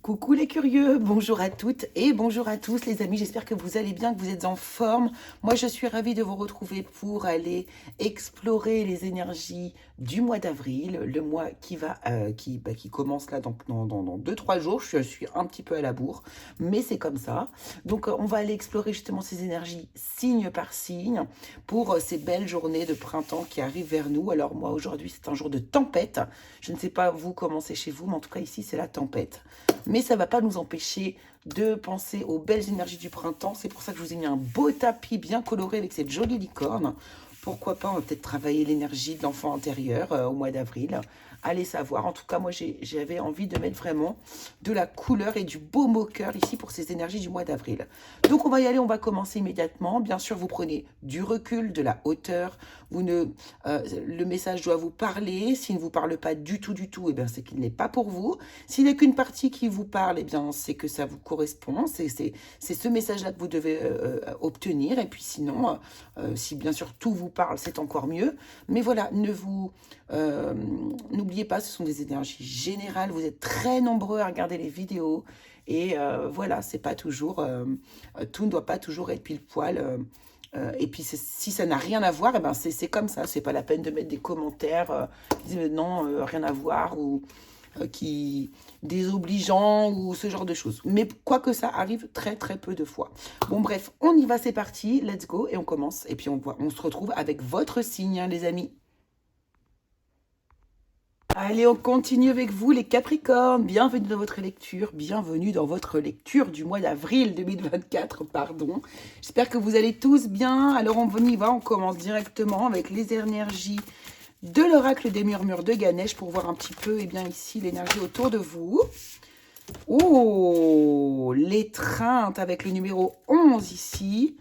Coucou les curieux, bonjour à toutes et bonjour à tous les amis, j'espère que vous allez bien, que vous êtes en forme. Moi je suis ravie de vous retrouver pour aller explorer les énergies du mois d'avril, le mois qui commence là dans 2-3 jours. Je suis un petit peu à la bourre, mais c'est comme ça. Donc on va aller explorer justement ces énergies signe par signe pour ces belles journées de printemps qui arrivent vers nous. Alors moi aujourd'hui c'est un jour de tempête, je ne sais pas vous comment c'est chez vous, mais en tout cas ici c'est la tempête. Mais ça ne va pas nous empêcher de penser aux belles énergies du printemps. C'est pour ça que je vous ai mis un beau tapis bien coloré avec cette jolie licorne. Pourquoi pas, on va peut-être travailler l'énergie de l'enfant intérieur au mois d'avril. Allez savoir. En tout cas, moi, j'avais envie de mettre vraiment de la couleur et du beau moqueur ici pour ces énergies du mois d'avril. Donc, on va y aller. On va commencer immédiatement. Bien sûr, vous prenez du recul, de la hauteur. Le message doit vous parler. S'il ne vous parle pas du tout, eh bien, c'est qu'il n'est pas pour vous. S'il n'est qu'une partie qui vous parle, eh bien, c'est que ça vous correspond. C'est ce message-là que vous devez obtenir. Et puis sinon, si bien sûr tout vous parle, c'est encore mieux. Mais voilà, n'oubliez pas, ce sont des énergies générales. Vous êtes très nombreux à regarder les vidéos. Et voilà, c'est pas toujours, tout ne doit pas toujours être pile poil. Et puis si ça n'a rien à voir, eh ben c'est comme ça. C'est pas la peine de mettre des commentaires qui disent non, rien à voir ou qui désobligeants ou ce genre de choses. Mais quoi que ça arrive très très peu de fois. Bon bref, on y va, c'est parti, let's go et on commence. Et puis on se retrouve avec votre signe, hein, les amis. Allez, on continue avec vous les Capricornes. Bienvenue dans votre lecture, bienvenue dans votre lecture du mois d'avril 2024, pardon. J'espère que vous allez tous bien. Alors on y va, on commence directement avec les énergies de l'oracle des murmures de Ganesh pour voir un petit peu, bien ici, l'énergie autour de vous. Oh, l'étreinte avec le numéro 11 ici.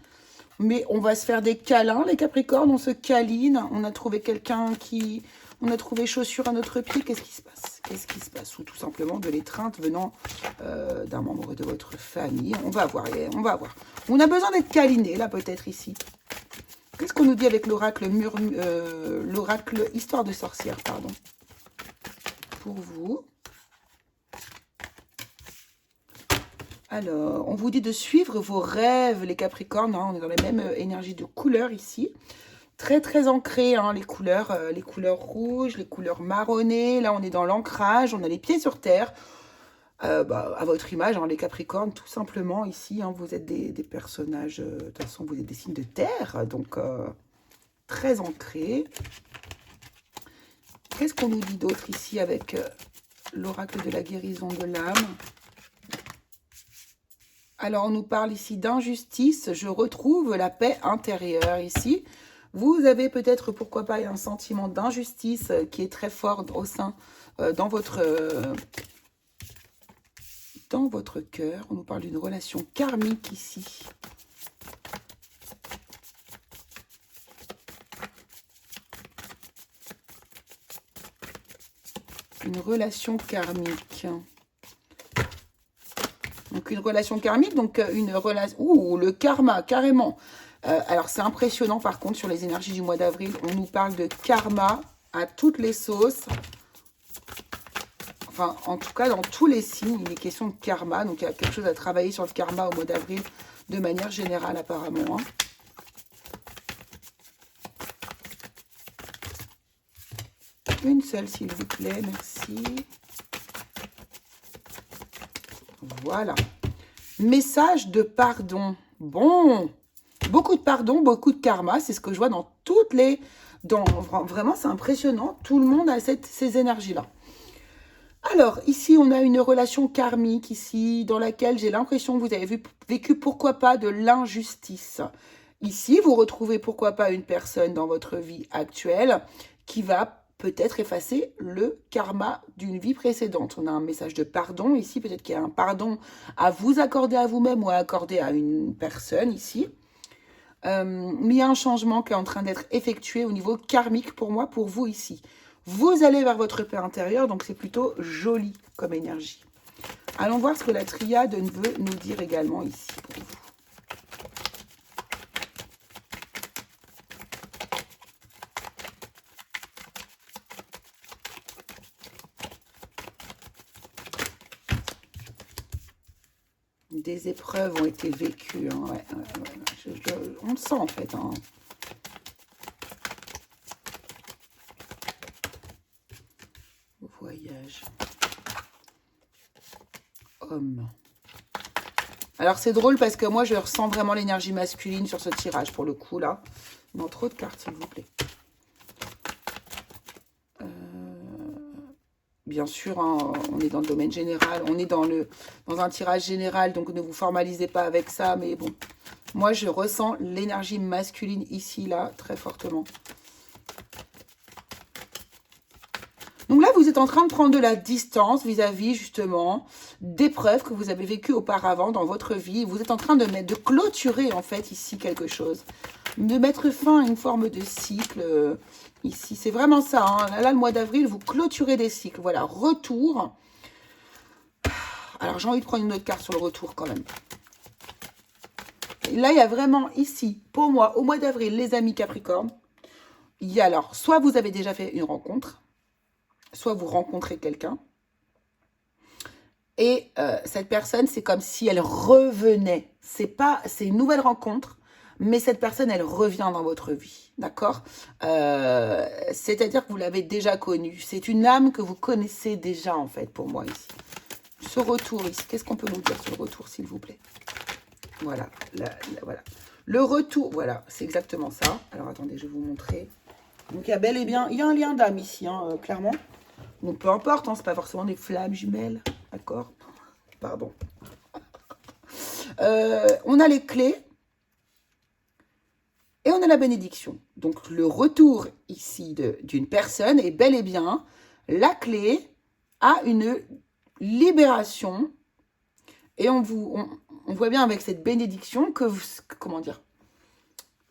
Mais on va se faire des câlins, les Capricornes, on se câline. On a trouvé quelqu'un qui... On a trouvé chaussures à notre pied. Qu'est-ce qui se passe? Qu'est-ce qui se passe? Ou tout simplement de l'étreinte venant d'un membre de votre famille. On va voir, on va voir. On a besoin d'être câliné, là, peut-être, ici. Qu'est-ce qu'on nous dit avec l'oracle histoire de sorcière, pardon, pour vous? Alors, on vous dit de suivre vos rêves, les Capricornes. Hein, on est dans les mêmes énergies de couleurs ici. Très, très ancrées, hein, les couleurs rouges, les couleurs marronnées. Là, on est dans l'ancrage, on a les pieds sur terre. À votre image, hein, les Capricornes, tout simplement, ici, hein, vous êtes des personnages, de toute façon, vous êtes des signes de terre, donc très ancrés. Qu'est-ce qu'on nous dit d'autre ici avec l'oracle de la guérison de l'âme? Alors, on nous parle ici d'injustice. Je retrouve la paix intérieure ici. Vous avez peut-être, pourquoi pas, un sentiment d'injustice qui est très fort au sein, dans votre cœur. On nous parle d'une relation karmique ici. Une relation karmique. Donc une relation karmique, donc une relation... Ouh, le karma, carrément. Alors c'est impressionnant par contre sur les énergies du mois d'avril. On nous parle de karma à toutes les sauces. Enfin, en tout cas, dans tous les signes, il est question de karma. Donc il y a quelque chose à travailler sur le karma au mois d'avril de manière générale apparemment. Hein. Une seule s'il vous plaît, merci. Voilà. Message de pardon. Bon, beaucoup de pardon, beaucoup de karma. C'est ce que je vois dans toutes les... Vraiment, c'est impressionnant. Tout le monde a ces énergies-là. Alors, ici, on a une relation karmique, ici, dans laquelle j'ai l'impression que vous avez vécu, pourquoi pas, de l'injustice. Ici, vous retrouvez, pourquoi pas, une personne dans votre vie actuelle qui va peut-être effacer le karma d'une vie précédente. On a un message de pardon ici, peut-être qu'il y a un pardon à vous accorder à vous-même ou à accorder à une personne ici. Mais il y a un changement qui est en train d'être effectué au niveau karmique pour moi, pour vous ici. Vous allez vers votre paix intérieure, donc c'est plutôt joli comme énergie. Allons voir ce que la triade veut nous dire également ici pour vous. des épreuves ont été vécues. Hein, ouais, on le sent en fait. Hein. Voyage. Homme. Alors c'est drôle parce que moi je ressens vraiment l'énergie masculine sur ce tirage pour le coup là. Non, trop de cartes s'il vous plaît. Bien sûr, hein, on est dans le domaine général, on est dans un tirage général, donc ne vous formalisez pas avec ça, mais bon. Moi, je ressens l'énergie masculine ici, là, très fortement. Donc là, vous êtes en train de prendre de la distance vis-à-vis, justement, d'épreuves que vous avez vécues auparavant dans votre vie. Vous êtes en train de clôturer, en fait, ici, quelque chose. De mettre fin à une forme de cycle, ici. C'est vraiment ça. Hein. Là, le mois d'avril, vous clôturez des cycles. Voilà, retour. Alors, j'ai envie de prendre une autre carte sur le retour, quand même. Et là, il y a vraiment, ici, pour moi, au mois d'avril, les amis Capricorne, il y a alors, soit vous avez déjà fait une rencontre, soit vous rencontrez quelqu'un. Et cette personne, c'est comme si elle revenait. C'est une nouvelle rencontre, mais cette personne, elle revient dans votre vie. D'accord c'est-à-dire que vous l'avez déjà connue. C'est une âme que vous connaissez déjà, en fait, pour moi, ici. Ce retour, ici, qu'est-ce qu'on peut nous dire sur le retour, s'il vous plaît? Voilà, voilà. Le retour, voilà, c'est exactement ça. Alors, attendez, je vais vous montrer. Donc, il y a bel et bien, il y a un lien d'âme ici, hein, clairement. Donc, peu importe, hein, c'est pas forcément des flammes jumelles, d'accord? Pardon. On a les clés et on a la bénédiction. Donc, le retour ici d'une personne est bel et bien la clé à une libération. Et on voit bien avec cette bénédiction que, comment dire,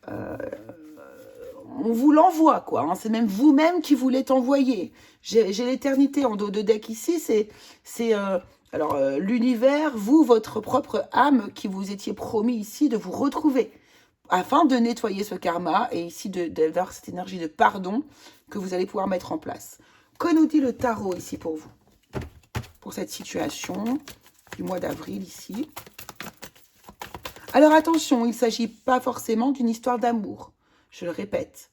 on vous l'envoie, quoi. Hein. C'est même vous-même qui vous l'êtes envoyé. J'ai l'éternité en dos de deck ici. C'est l'univers, vous, votre propre âme qui vous étiez promis ici de vous retrouver afin de nettoyer ce karma et ici d'avoir cette énergie de pardon que vous allez pouvoir mettre en place. Que nous dit le tarot ici pour vous? Pour cette situation du mois d'avril ici. Alors attention, il ne s'agit pas forcément d'une histoire d'amour. Je le répète.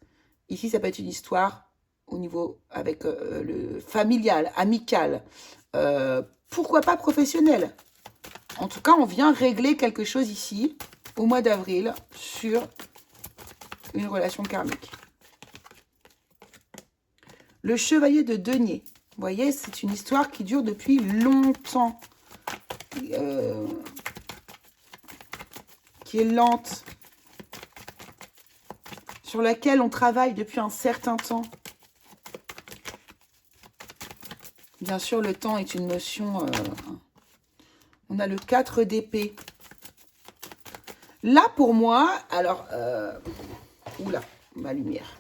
Ici, ça peut être une histoire au niveau avec le familial, amical. Pourquoi pas professionnel? En tout cas, on vient régler quelque chose ici, au mois d'avril, sur une relation karmique. Le chevalier de denier. Vous voyez, c'est une histoire qui dure depuis longtemps. Qui est lente. Sur laquelle on travaille depuis un certain temps. Bien sûr, le temps est une notion... on a le 4 d'épée. Là, pour moi, alors... oula, ma lumière.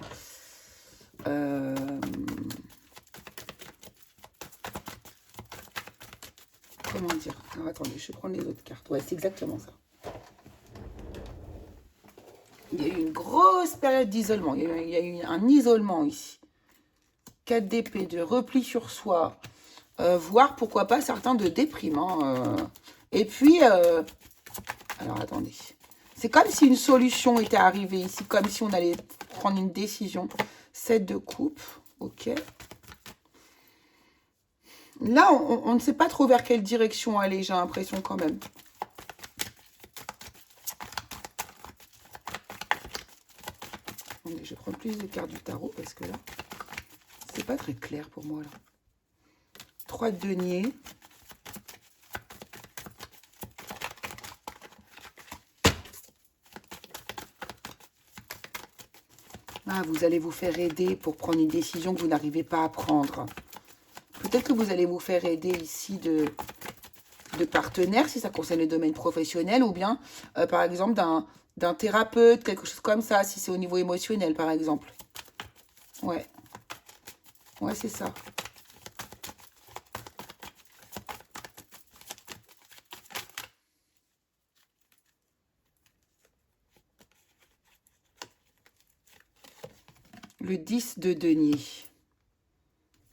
Comment dire? Alors, attendez, je vais prendre les autres cartes. Ouais, c'est exactement ça. Il y a eu une grosse période d'isolement. Il y a eu un isolement ici. 4 d'épée, de repli sur soi. Voire, pourquoi pas, certains de déprime. Hein, Et puis... alors, attendez. C'est comme si une solution était arrivée ici. Comme si on allait prendre une décision. 7 de coupe. Ok. Là, on ne sait pas trop vers quelle direction aller, j'ai l'impression quand même. Je vais prendre plus de cartes du tarot parce que là, c'est pas très clair pour moi. Là. 3 de denier. Ah, vous allez vous faire aider pour prendre une décision que vous n'arrivez pas à prendre. Peut-être que vous allez vous faire aider ici de partenaires, si ça concerne le domaine professionnel, ou bien, par exemple, d'un thérapeute, quelque chose comme ça, si c'est au niveau émotionnel, par exemple. Ouais. Ouais, c'est ça. Le 10 de denier.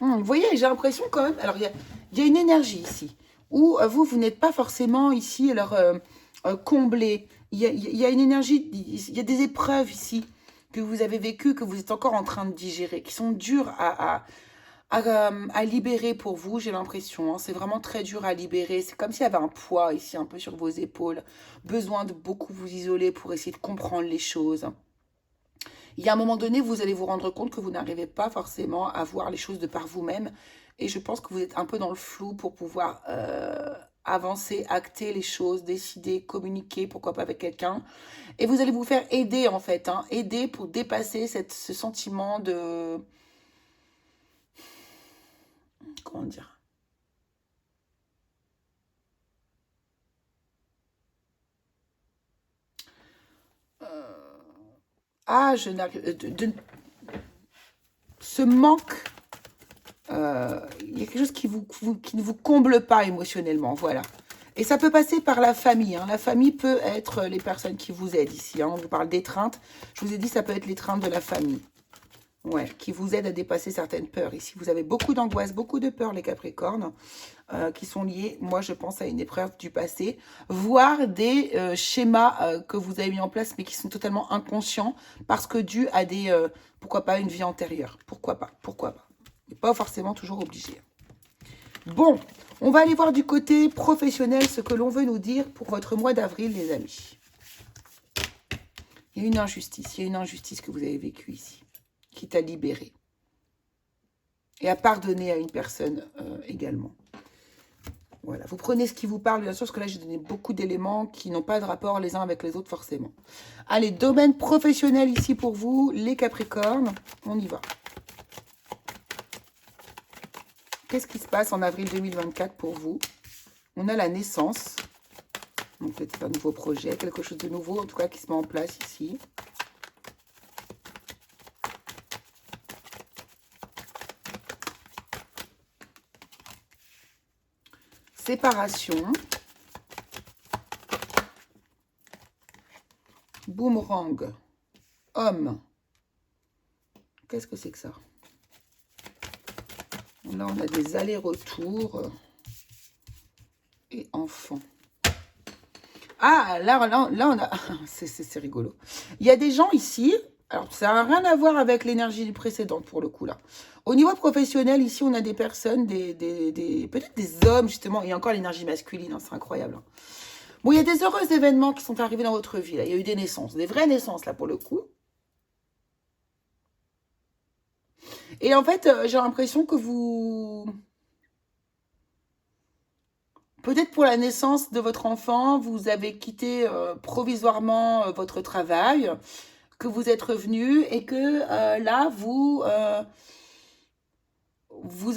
Vous voyez, j'ai l'impression quand même... Alors, il y a une énergie ici. Ou vous n'êtes pas forcément ici, alors, comblé. Il y a une énergie, il y a des épreuves ici que vous avez vécues, que vous êtes encore en train de digérer, qui sont dures à libérer pour vous, j'ai l'impression. Hein. C'est vraiment très dur à libérer. C'est comme s'il y avait un poids ici, un peu sur vos épaules. Besoin de beaucoup vous isoler pour essayer de comprendre les choses. Il y a un moment donné, vous allez vous rendre compte que vous n'arrivez pas forcément à voir les choses de par vous-même. Et je pense que vous êtes un peu dans le flou pour pouvoir avancer, acter les choses, décider, communiquer, pourquoi pas avec quelqu'un. Et vous allez vous faire aider en fait, hein, aider pour dépasser ce sentiment de... Comment dire? Ah, je n'arrive... ce manque, il y a quelque chose qui ne vous comble pas émotionnellement, voilà. Et ça peut passer par la famille. Hein. La famille peut être les personnes qui vous aident ici. Hein. On vous parle d'étreinte. Je vous ai dit, ça peut être l'étreinte de la famille. Ouais, qui vous aide à dépasser certaines peurs. Ici, vous avez beaucoup d'angoisse, beaucoup de peurs, les Capricornes, qui sont liées, moi, je pense, à une épreuve du passé, voire des schémas que vous avez mis en place, mais qui sont totalement inconscients, parce que dû à des, pourquoi pas, une vie antérieure. Pourquoi pas, pourquoi pas. Mais pas forcément toujours obligé. Bon, on va aller voir du côté professionnel ce que l'on veut nous dire pour votre mois d'avril, les amis. Il y a une injustice que vous avez vécue ici, qui t'a libéré. Et à pardonner à une personne également. Voilà, vous prenez ce qui vous parle, bien sûr, parce que là, j'ai donné beaucoup d'éléments qui n'ont pas de rapport les uns avec les autres, forcément. Allez, domaine professionnel ici pour vous, les Capricornes, on y va. Qu'est-ce qui se passe en avril 2024 pour vous? On a la naissance. Donc, peut-être un nouveau projet, quelque chose de nouveau, en tout cas, qui se met en place ici. Séparation. Boomerang. Homme. Qu'est-ce que c'est que ça? Là, on a des allers-retours. Et enfants. Ah, là on a... C'est rigolo. Il y a des gens ici... Alors, ça n'a rien à voir avec l'énergie du précédent, pour le coup, là. Au niveau professionnel, ici, on a des personnes, peut-être des hommes, justement. Il y a encore l'énergie masculine, hein, c'est incroyable. Hein. Bon, il y a des heureux événements qui sont arrivés dans votre vie. Là. Il y a eu des naissances, des vraies naissances, là, pour le coup. Et en fait, j'ai l'impression que vous... Peut-être pour la naissance de votre enfant, vous avez quitté provisoirement votre travail, que vous êtes revenu et que là, vous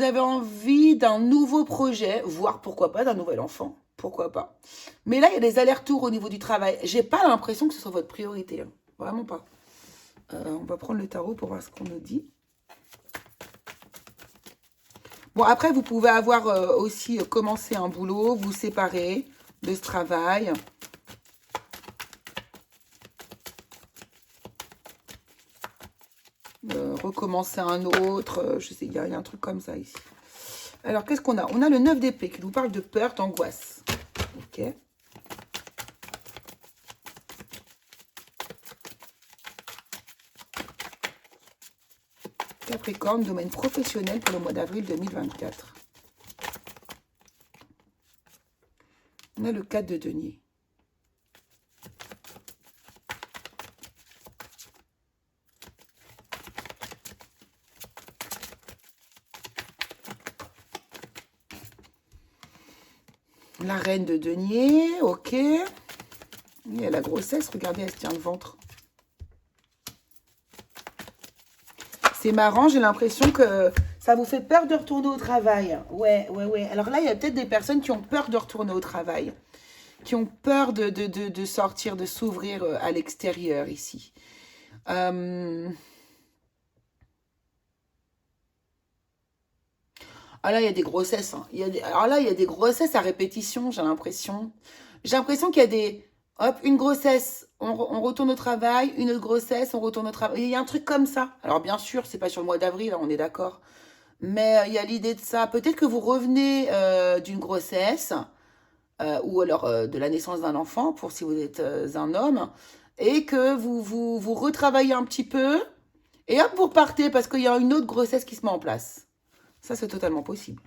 avez envie d'un nouveau projet, voire pourquoi pas d'un nouvel enfant. Pourquoi pas. Mais là, il y a des allers-retours au niveau du travail. J'ai pas l'impression que ce soit votre priorité. Hein. Vraiment pas. On va prendre le tarot pour voir ce qu'on nous dit. Bon, après, vous pouvez avoir aussi commencé un boulot, vous séparer de ce travail. Recommencer un autre. Je sais, il y a un truc comme ça ici. Alors, qu'est-ce qu'on a? On a le 9 d'épée qui nous parle de peur, d'angoisse. Ok. Capricorne, domaine professionnel pour le mois d'avril 2024. On a le 4 de denier. La reine de denier, ok. Il y a la grossesse, regardez, elle se tient le ventre. C'est marrant, j'ai l'impression que ça vous fait peur de retourner au travail. Ouais. Alors là, il y a peut-être des personnes qui ont peur de retourner au travail. Qui ont peur de sortir, de s'ouvrir à l'extérieur ici. Ah là, il y a des grossesses. Hein. Alors là, il y a des grossesses à répétition, j'ai l'impression. J'ai l'impression qu'il y a des... Hop, une grossesse, on retourne au travail. Une autre grossesse, on retourne au travail. Il y a un truc comme ça. Alors bien sûr, c'est pas sur le mois d'avril, on est d'accord. Mais il y a l'idée de ça. Peut-être que vous revenez d'une grossesse ou alors de la naissance d'un enfant, pour si vous êtes un homme, et que vous retravaillez un petit peu, et hop, vous repartez parce qu'il y a une autre grossesse qui se met en place. Ça, c'est totalement possible.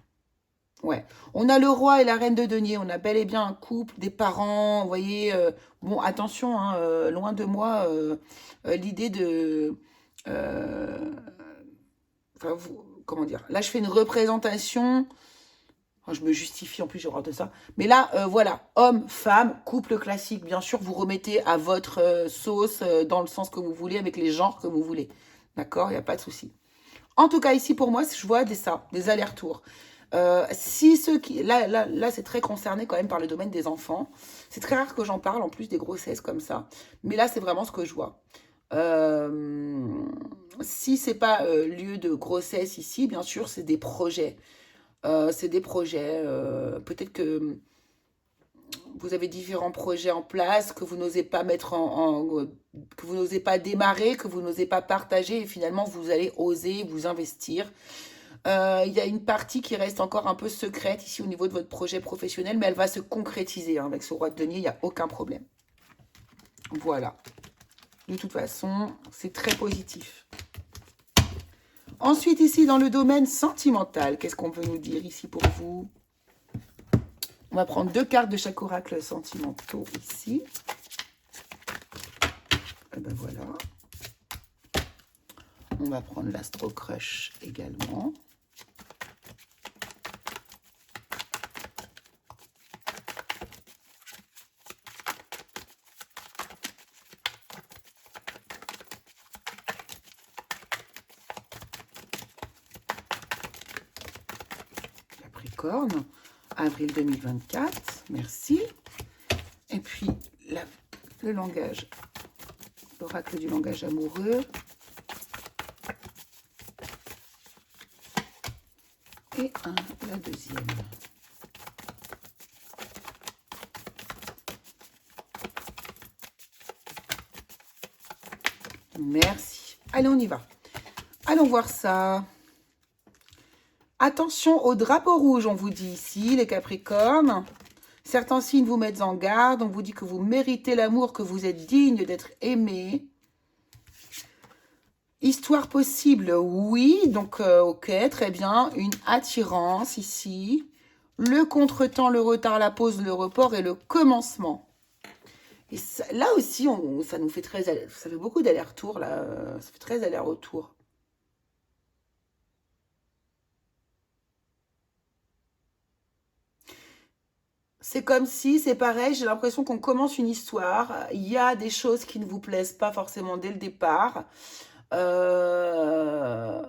Ouais. On a le roi et la reine de denier. On a bel et bien un couple, des parents. Vous voyez, bon, attention, hein, loin de moi l'idée de. euh, enfin, comment dire? Là, je fais une représentation. Enfin, je me justifie, en plus, j'ai horreur de ça. Mais là, voilà, homme, femme, couple classique. Bien sûr, vous remettez à votre sauce, dans le sens que vous voulez, avec les genres que vous voulez. D'accord? Il n'y a pas de souci. En tout cas, ici, pour moi, je vois des allers-retours. Si ceux qui... Là c'est très concerné quand même par le domaine des enfants. C'est très rare que j'en parle, en plus des grossesses comme ça. Mais là, c'est vraiment ce que je vois. Euh, Si c'est pas lieu de grossesse ici, bien sûr, c'est des projets. C'est des projets. Peut-être que vous avez différents projets en place que vous n'osez pas mettre que vous n'osez pas démarrer, que vous n'osez pas partager, et finalement vous allez oser vous investir. Il y a une partie qui reste encore un peu secrète ici au niveau de votre projet professionnel, mais elle va se concrétiser, hein, avec ce roi de denier, il n'y a aucun problème. Voilà. De toute façon, c'est très positif. Ensuite, ici, dans le domaine sentimental, qu'est-ce qu'on peut nous dire ici pour vous? On va prendre 2 cartes de chaque oracle sentimentaux ici. Et ben voilà. On va prendre l'Astro Crush également. Capricorne, avril 2024, merci. Et puis, le langage, l'oracle du langage amoureux. Et la deuxième. Merci. Allez, on y va. Allons voir ça. Attention au drapeau rouge, on vous dit ici, les Capricornes. Certains signes vous mettent en garde. On vous dit que vous méritez l'amour, que vous êtes digne d'être aimé. Histoire possible, oui. Donc, ok, très bien. Une attirance ici. Le contretemps, le retard, la pause, le report et le commencement. Et ça, là aussi, ça nous fait ça fait beaucoup d'allers-retours, là. Ça fait très aller-retour. C'est comme si, c'est pareil, j'ai l'impression qu'on commence une histoire. Il y a des choses qui ne vous plaisent pas forcément dès le départ. Euh,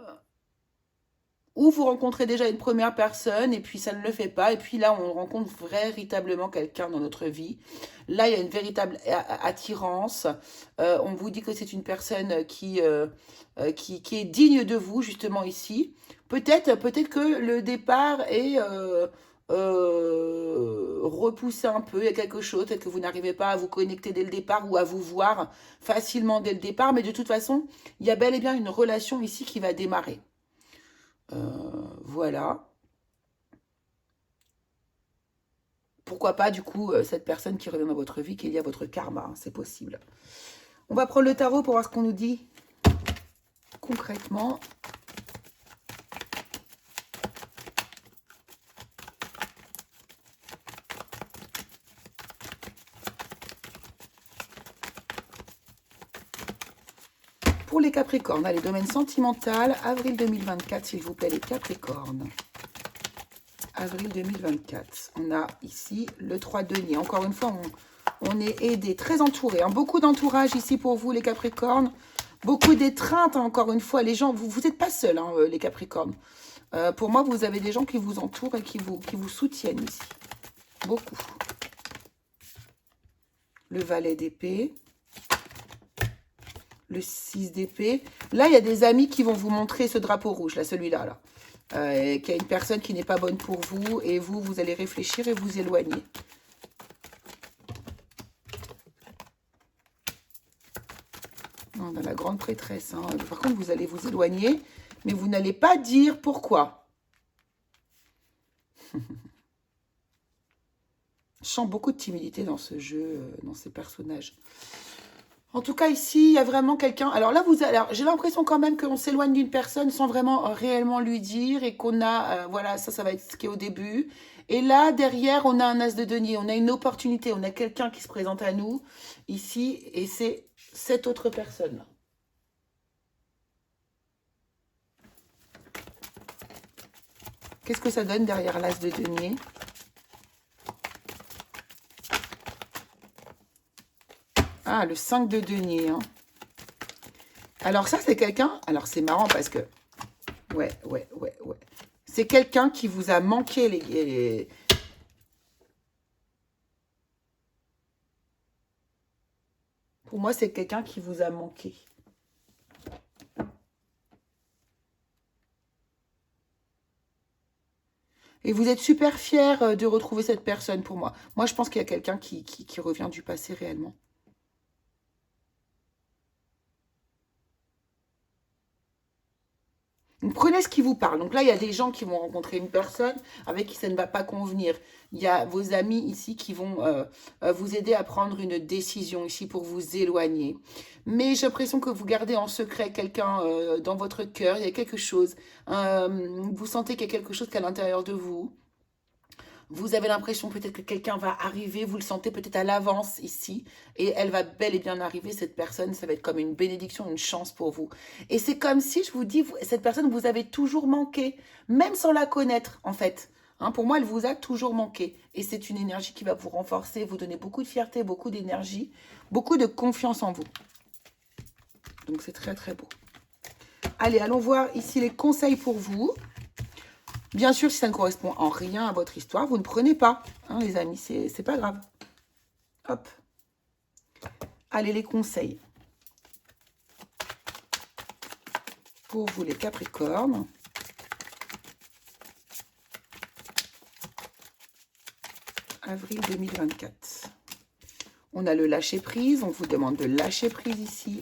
Ou vous rencontrez déjà une première personne et puis ça ne le fait pas. Et puis là, on rencontre véritablement quelqu'un dans notre vie. Là, il y a une véritable attirance. On vous dit que c'est une personne qui est digne de vous, justement ici. Peut-être que le départ est repoussé un peu. Il y a quelque chose. Peut-être que vous n'arrivez pas à vous connecter dès le départ ou à vous voir facilement dès le départ. Mais de toute façon, il y a bel et bien une relation ici qui va démarrer. Voilà. Pourquoi pas, du coup, cette personne qui revient dans votre vie, qu'il y a votre karma, hein, c'est possible. On va prendre le tarot pour voir ce qu'on nous dit concrètement. Pour les Capricornes, allez, domaine sentimental, avril 2024, s'il vous plaît, les Capricornes. Avril 2024. On a ici le 3 de denier. Encore une fois, on est aidé, très entouré. Hein. Beaucoup d'entourage ici pour vous, les Capricornes. Beaucoup d'étreinte, hein, encore une fois. Les gens, vous n'êtes pas seuls, hein, les Capricornes. Pour moi, vous avez des gens qui vous entourent et qui vous soutiennent ici. Beaucoup. Le valet d'épée. Le 6 d'épée. Là, il y a des amis qui vont vous montrer ce drapeau rouge, là, celui-là, là. Qu'il y a une personne qui n'est pas bonne pour vous, et vous allez réfléchir et vous éloigner. On a la grande prêtresse. Hein. Par contre, vous allez vous éloigner, Mais vous n'allez pas dire pourquoi. Je sens beaucoup de timidité dans ce jeu, dans ces personnages. En tout cas, ici, il y a vraiment quelqu'un... Alors là, j'ai l'impression quand même qu'on s'éloigne d'une personne sans vraiment réellement lui dire et qu'on a... voilà, ça va être ce qui est au début. Et là, derrière, on a un as de denier. On a une opportunité. On a quelqu'un qui se présente à nous ici et c'est cette autre personne. Qu'est-ce que ça donne derrière l'as de denier ? Ah, le 5 de denier. Hein. Alors ça, c'est quelqu'un... Alors c'est marrant parce que... Ouais. C'est quelqu'un qui vous a manqué les... Pour moi, c'est quelqu'un qui vous a manqué. Et vous êtes super fiers de retrouver cette personne pour moi. Moi, je pense qu'il y a quelqu'un qui revient du passé réellement. Donc, prenez ce qui vous parle. Donc là, il y a des gens qui vont rencontrer une personne avec qui ça ne va pas convenir. Il y a vos amis ici qui vont vous aider à prendre une décision ici pour vous éloigner. Mais j'ai l'impression que vous gardez en secret quelqu'un dans votre cœur. Il y a quelque chose. Vous sentez qu'il y a quelque chose qui est à l'intérieur de vous. Vous avez l'impression peut-être que quelqu'un va arriver, vous le sentez peut-être à l'avance ici, et elle va bel et bien arriver, cette personne, ça va être comme une bénédiction, une chance pour vous. Et c'est comme si, je vous dis, cette personne vous avez toujours manqué, même sans la connaître, en fait. Hein, pour moi, elle vous a toujours manqué. Et c'est une énergie qui va vous renforcer, vous donner beaucoup de fierté, beaucoup d'énergie, beaucoup de confiance en vous. Donc c'est très très beau. Allez, allons voir ici les conseils pour vous. Bien sûr, si ça ne correspond en rien à votre histoire, vous ne prenez pas, hein, les amis, c'est pas grave. Hop. Allez, les conseils. Pour vous, les Capricornes. Avril 2024. On a le lâcher-prise, on vous demande de lâcher prise ici.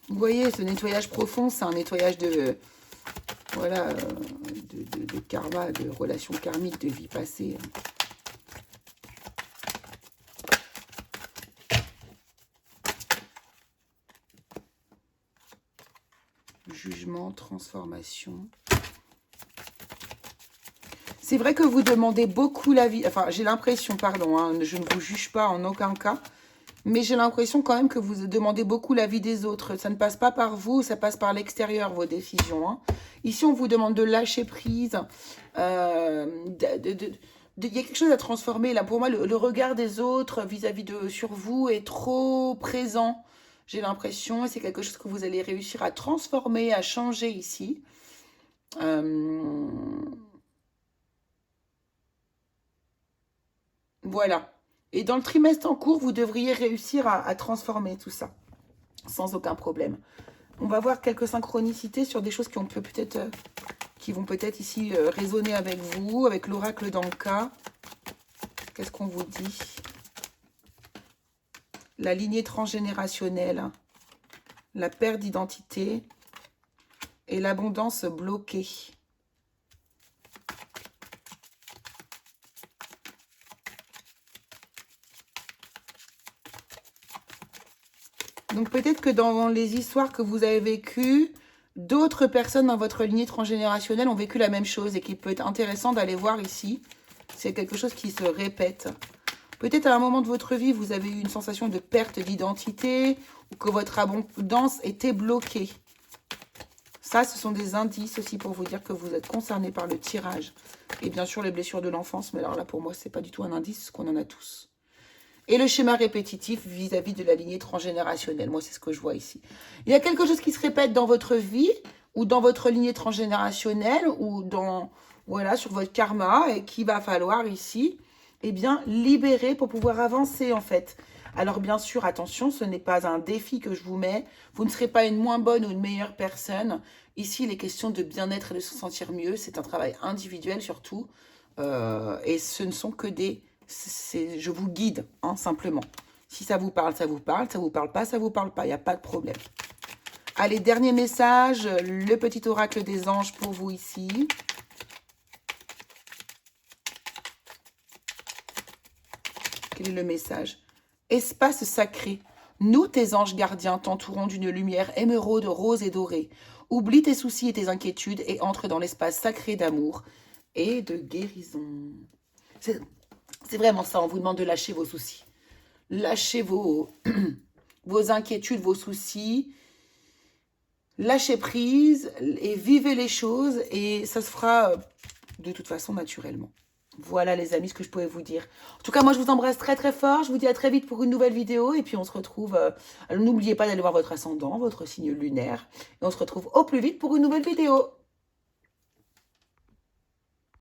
Vous voyez, ce nettoyage profond, c'est un nettoyage de, voilà, de karma, de relations karmiques, de vie passée. Jugement, transformation. C'est vrai que vous demandez beaucoup la vie, enfin j'ai l'impression, pardon, hein, je ne vous juge pas en aucun cas, mais j'ai l'impression quand même que vous demandez beaucoup l'avis des autres. Ça ne passe pas par vous, ça passe par l'extérieur, vos décisions. Hein. Ici, on vous demande de lâcher prise. Il y a quelque chose à transformer. Là, pour moi, le regard des autres vis-à-vis sur vous est trop présent. J'ai l'impression, et c'est quelque chose que vous allez réussir à transformer, à changer ici. Voilà. Et dans le trimestre en cours, vous devriez réussir à transformer tout ça, sans aucun problème. On va voir quelques synchronicités sur des choses qui, qui vont peut-être ici résonner avec vous, avec l'oracle d'Anka. Qu'est-ce qu'on vous dit? La lignée transgénérationnelle, la perte d'identité et l'abondance bloquée. Donc peut-être que dans les histoires que vous avez vécues, d'autres personnes dans votre lignée transgénérationnelle ont vécu la même chose et qu'il peut être intéressant d'aller voir ici. C'est quelque chose qui se répète. Peut-être à un moment de votre vie, vous avez eu une sensation de perte d'identité ou que votre abondance était bloquée. Ça, ce sont des indices aussi pour vous dire que vous êtes concerné par le tirage. Et bien sûr, les blessures de l'enfance. Mais alors là, pour moi, ce n'est pas du tout un indice, parce qu'on en a tous. Et le schéma répétitif vis-à-vis de la lignée transgénérationnelle. Moi, c'est ce que je vois ici. Il y a quelque chose qui se répète dans votre vie ou dans votre lignée transgénérationnelle ou dans, voilà, sur votre karma et qu'il va falloir ici, eh bien, libérer pour pouvoir avancer, en fait. Alors, bien sûr, attention, ce n'est pas un défi que je vous mets. Vous ne serez pas une moins bonne ou une meilleure personne. Ici, il est question de bien-être et de se sentir mieux. C'est un travail individuel, surtout. Et ce ne sont que des... je vous guide, hein, simplement. Si ça vous parle, ça vous parle. Ça vous parle pas, ça vous parle pas. Il n'y a pas de problème. Allez, dernier message. Le petit oracle des anges pour vous ici. Quel est le message? Espace sacré. Nous, tes anges gardiens, t'entourons d'une lumière émeraude, rose et dorée. Oublie tes soucis et tes inquiétudes et entre dans l'espace sacré d'amour et de guérison. C'est vraiment ça, on vous demande de lâcher vos soucis. Lâchez vos inquiétudes, vos soucis. Lâchez prise et vivez les choses et ça se fera de toute façon naturellement. Voilà les amis ce que je pouvais vous dire. En tout cas, moi je vous embrasse très très fort. Je vous dis à très vite pour une nouvelle vidéo. Et puis on se retrouve... N'oubliez pas d'aller voir votre ascendant, votre signe lunaire. Et on se retrouve au plus vite pour une nouvelle vidéo.